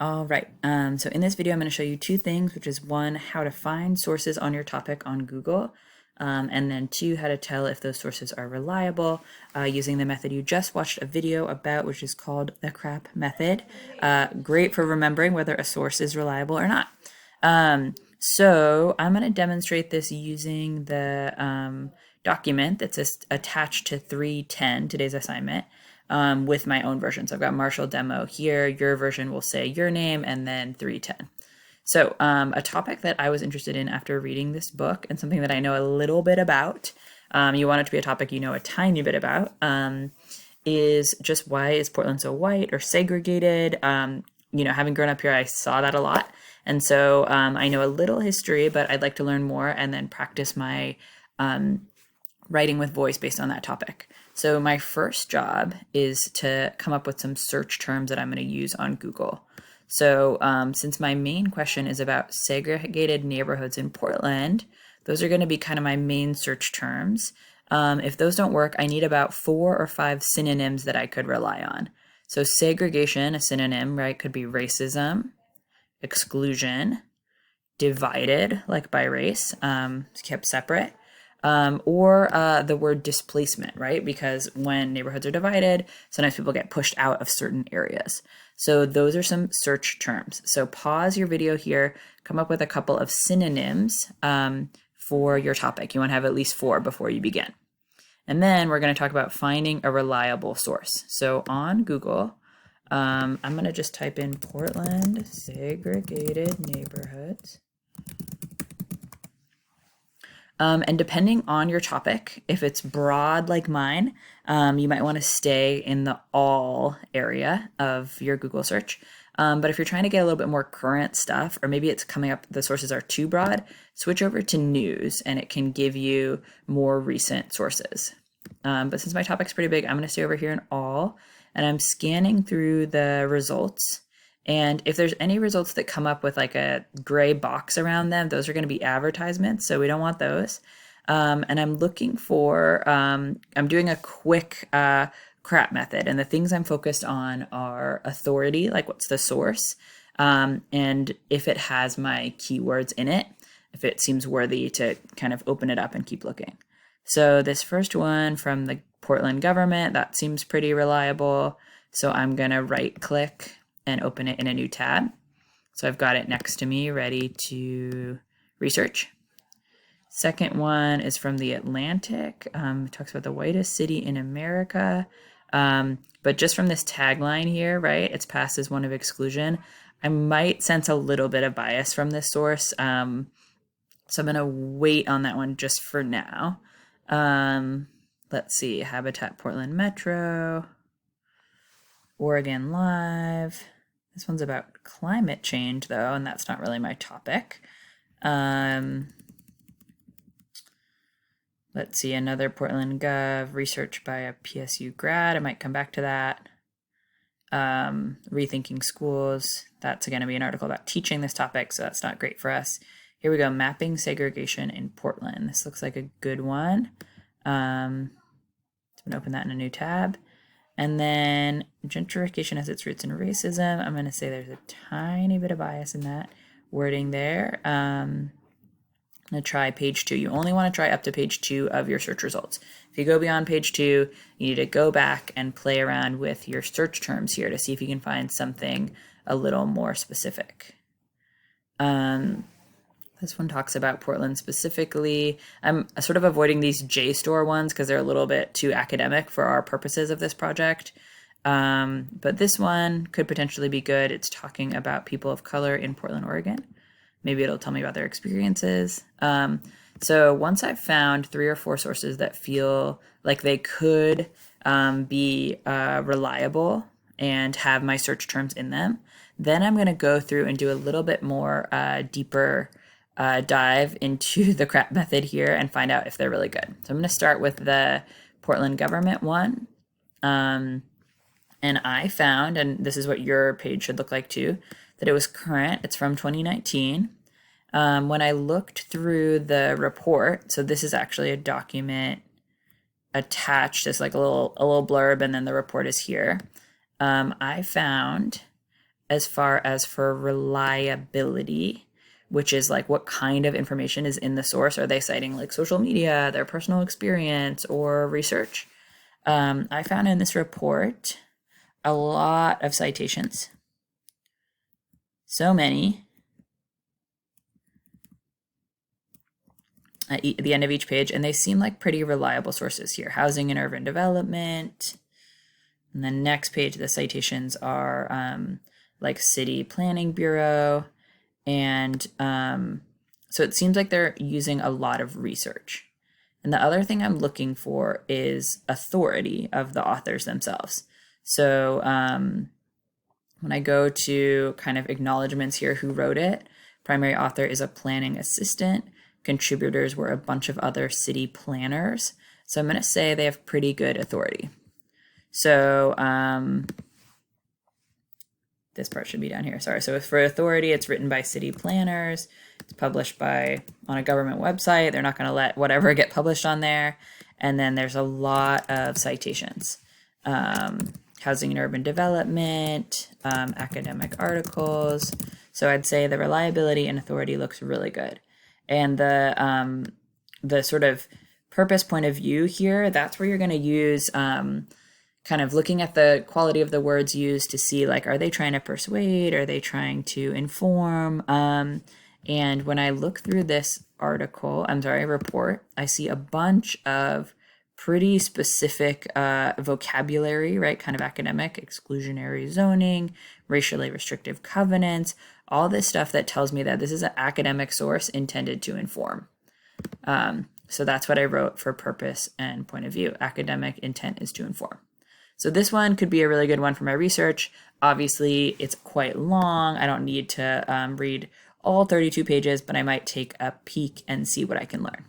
All right, so in this video, I'm going to show you two things, which is one, how to find sources on your topic on Google, and then two, how to tell if those sources are reliable using the method you just watched a video about, which is called the CRAP method. Great for remembering whether a source is reliable or not. So I'm going to demonstrate this using the document that's attached to 310, today's assignment. With my own version. So I've got Marshall demo here. Your version will say your name and then 310. So a topic that I was interested in after reading this book and something that I know a little bit about, you want it to be a topic you know a tiny bit about, is just why is Portland so white or segregated? Having grown up here, I saw that a lot. And so I know a little history, but I'd like to learn more and then practice my writing with voice based on that topic. So my first job is to come up with some search terms that I'm going to use on Google. So since my main question is about segregated neighborhoods in Portland, those are going to be kind of my main search terms. If those don't work, I need about 4 or 5 synonyms that I could rely on. So segregation, a synonym, right, could be racism, exclusion, divided, like by race, kept separate. Or the word displacement, right? Because when neighborhoods are divided, sometimes people get pushed out of certain areas. So those are some search terms. So pause your video here, come up with a couple of synonyms for your topic. You want to have at least 4 before you begin. And then we're going to talk about finding a reliable source. So on Google, I'm going to just type in Portland segregated neighborhoods. And depending on your topic, if it's broad like mine, you might want to stay in the all area of your Google search. But if you're trying to get a little bit more current stuff, or maybe it's coming up, the sources are too broad, switch over to news and it can give you more recent sources. But since my topic's pretty big, I'm going to stay over here in all, and I'm scanning through the results. And if there's any results that come up with like a gray box around them, those are going to be advertisements. So we don't want those. And I'm looking for, I'm doing a quick CRAP method. And the things I'm focused on are authority, like what's the source, and if it has my keywords in it, if it seems worthy to kind of open it up and keep looking. So this first one from the Portland government, that seems pretty reliable. So I'm going to right click and open it in a new tab. So I've got it next to me, ready to research. Second one is from the Atlantic. It talks about the whitest city in America. But just from this tagline here, right, it's passed as one of exclusion. I might sense a little bit of bias from this source. So I'm going to wait on that one just for now. Let's see, Habitat Portland Metro, Oregon Live. This one's about climate change, though, and that's not really my topic. Let's see, another Portland Gov, research by a PSU grad. I might come back to that. Rethinking schools. That's going to be an article about teaching this topic, so that's not great for us. Here we go, mapping segregation in Portland. This looks like a good one. I'm going to open that in a new tab. And then gentrification has its roots in racism. I'm going to say there's a tiny bit of bias in that wording there. I'm going to try page 2. You only want to try up to page 2 of your search results. If you go beyond page 2, you need to go back and play around with your search terms here to see if you can find something a little more specific. This one talks about Portland specifically. I'm sort of avoiding these JSTOR ones because they're a little bit too academic for our purposes of this project. But this one could potentially be good. It's talking about people of color in Portland, Oregon. Maybe it'll tell me about their experiences. So once I've found 3 or 4 sources that feel like they could be reliable and have my search terms in them, then I'm going to go through and do a little bit more deeper dive into the CRAP method here and find out if they're really good. So I'm going to start with the Portland government one. And I found, and this is what your page should look like too, that it was current. It's from 2019. When I looked through the report, so this is actually a document attached as like a little blurb, and then the report is here. I found as far as for reliability, which is like what kind of information is in the source. Are they citing like social media, their personal experience, or research? I found in this report a lot of citations. So many. At the end of each page, and they seem like pretty reliable sources here. Housing and Urban Development. And the next page, the citations are like City Planning Bureau. And so it seems like they're using a lot of research. And the other thing I'm looking for is authority of the authors themselves. So when I go to kind of acknowledgments here, who wrote it, primary author is a planning assistant. Contributors were a bunch of other city planners. So I'm going to say they have pretty good authority. So this part should be down here. Sorry. So for authority, it's written by city planners. It's published on a government website. They're not going to let whatever get published on there. And then there's a lot of citations. Housing and Urban Development, academic articles. So I'd say the reliability and authority looks really good. And the sort of purpose point of view here, that's where you're going to use kind of looking at the quality of the words used to see, like, are they trying to persuade? Are they trying to inform? And when I look through this report, I see a bunch of pretty specific vocabulary, right? Kind of academic, exclusionary zoning, racially restrictive covenants, all this stuff that tells me that this is an academic source intended to inform. So that's what I wrote for purpose and point of view. Academic intent is to inform. So this one could be a really good one for my research. Obviously, it's quite long. I don't need to read all 32 pages, but I might take a peek and see what I can learn.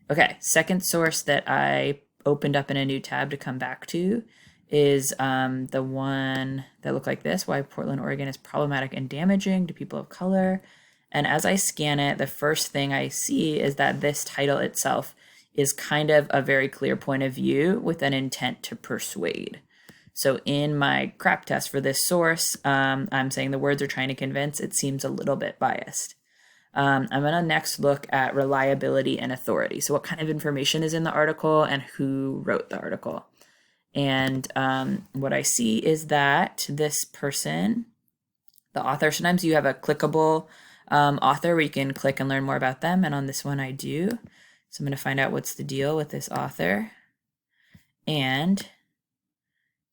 Okay, second source that I opened up in a new tab to come back to is the one that looked like this, Why Portland, Oregon is Problematic and Damaging to People of Color. And as I scan it, the first thing I see is that this title itself is kind of a very clear point of view with an intent to persuade. So in my crap test for this source, I'm saying the words are trying to convince. It seems a little bit biased. I'm going to next look at reliability and authority. So what kind of information is in the article and who wrote the article. And what I see is that this person, the author, sometimes you have a clickable author where you can click and learn more about them. And on this one I do. So I'm going to find out what's the deal with this author. And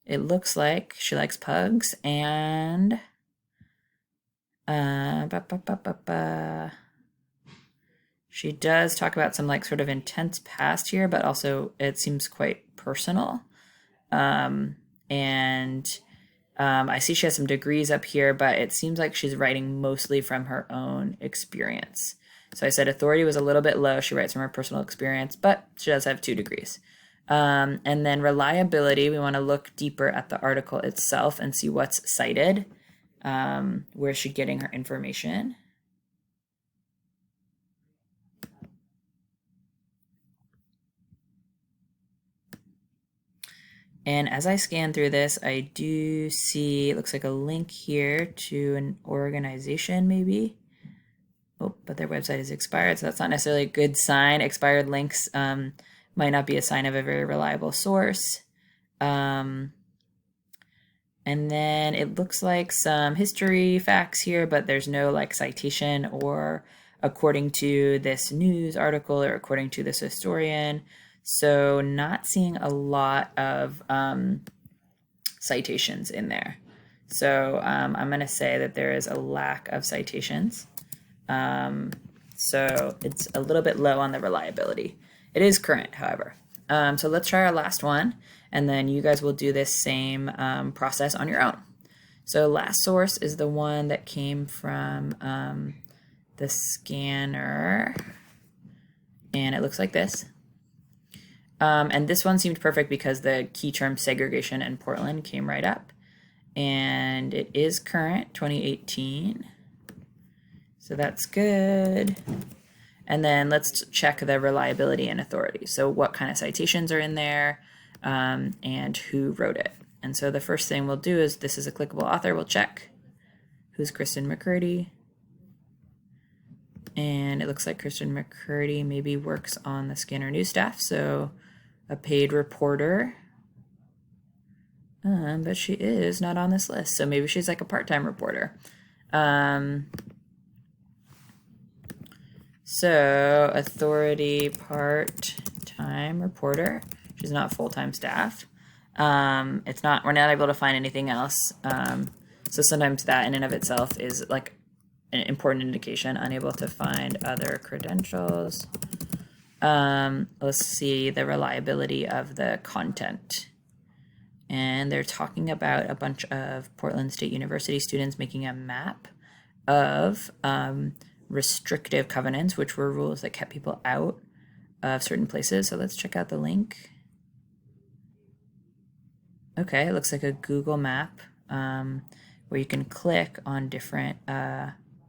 it looks like she likes pugs and she does talk about some like sort of intense past here, but also it seems quite personal. I see she has some degrees up here, but it seems like she's writing mostly from her own experience. So I said authority was a little bit low. She writes from her personal experience, but she does have 2 degrees. And then reliability, we want to look deeper at the article itself and see what's cited. Where is she getting her information? And as I scan through this, I do see, it looks like a link here to an organization maybe. Oh, but their website is expired, so that's not necessarily a good sign. Expired links might not be a sign of a very reliable source. And then it looks like some history facts here, but there's no like citation or according to this news article or according to this historian. So not seeing a lot of citations in there. So I'm going to say that there is a lack of citations. So it's a little bit low on the reliability. It is current, however. So let's try our last one, and then you guys will do this same process on your own. So last source is the one that came from the scanner, and it looks like this. And this one seemed perfect because the key term segregation and Portland came right up. And it is current, 2018. So that's good. And then let's check the reliability and authority. So what kind of citations are in there and who wrote it. And so the first thing we'll do is this is a clickable author, we'll check. who's Kristen McCurdy. And it looks like Kristen McCurdy maybe works on the Scanner News staff, so a paid reporter. But she is not on this list, so maybe she's like a part-time reporter. So Authority part-time reporter. She's not full-time staff. We're not able to find anything else. So sometimes that in and of itself is like an important indication. Unable to find other credentials. Let's see the reliability of the content. And they're talking about a bunch of Portland State University students making a map of restrictive covenants, which were rules that kept people out of certain places. So let's check out the link. Okay, it looks like a Google map where you can click on different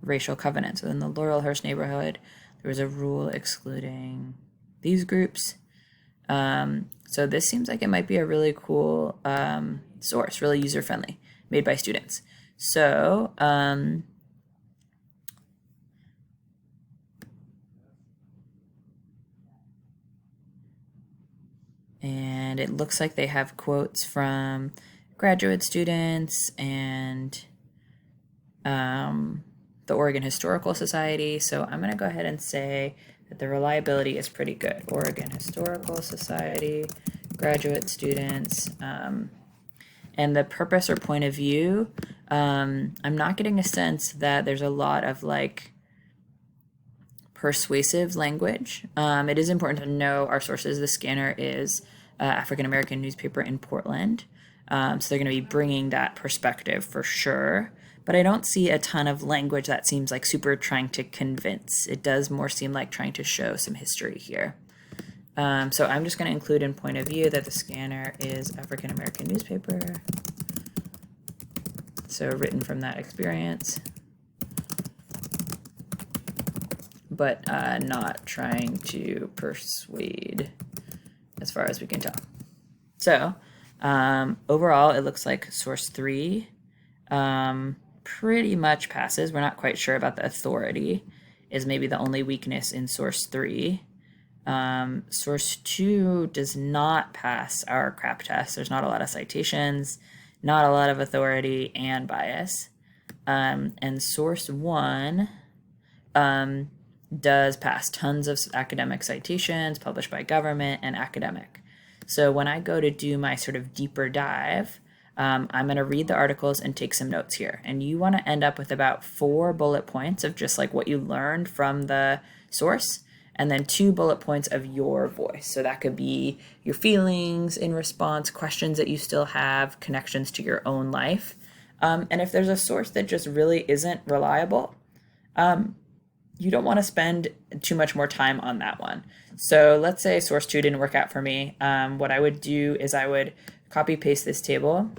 racial covenants. So in the Laurelhurst neighborhood, there was a rule excluding these groups. So this seems like it might be a really cool source, really user-friendly, made by students. So and it looks like they have quotes from graduate students and the Oregon Historical Society. So I'm going to go ahead and say that the reliability is pretty good. Oregon Historical Society, graduate students, and the purpose or point of view. I'm not getting a sense that there's a lot of like persuasive language. It is important to know our sources. The Scanner is African American newspaper in Portland. So they're going to be bringing that perspective for sure. But I don't see a ton of language that seems like super trying to convince. It does more seem like trying to show some history here. So I'm just going to include in point of view that the Scanner is African American newspaper. So written from that experience. But not trying to persuade as far as we can tell. So overall, it looks like source 3 pretty much passes. We're not quite sure about the authority, is maybe the only weakness in source 3. Source 2 does not pass our crap test. There's not a lot of citations, not a lot of authority and bias. And source 1 does pass tons of academic citations published by government and academic. So when I go to do my sort of deeper dive, I'm going to read the articles and take some notes here. And you want to end up with about 4 bullet points of just like what you learned from the source, and then 2 bullet points of your voice. So that could be your feelings in response, questions that you still have, connections to your own life. And if there's a source that just really isn't reliable, you don't want to spend too much more time on that one. So let's say source 2 didn't work out for me. What I would do is I would copy paste this table,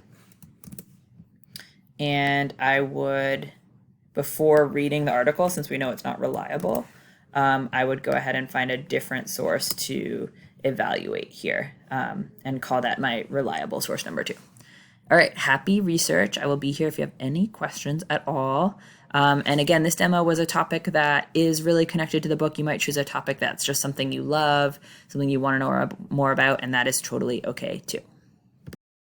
and I would, before reading the article, since we know it's not reliable, I would go ahead and find a different source to evaluate here and call that my reliable source number 2. All right, happy research. I will be here if you have any questions at all. And again, this demo was a topic that is really connected to the book. You might choose a topic that's just something you love, something you want to know more about, and that is totally okay too.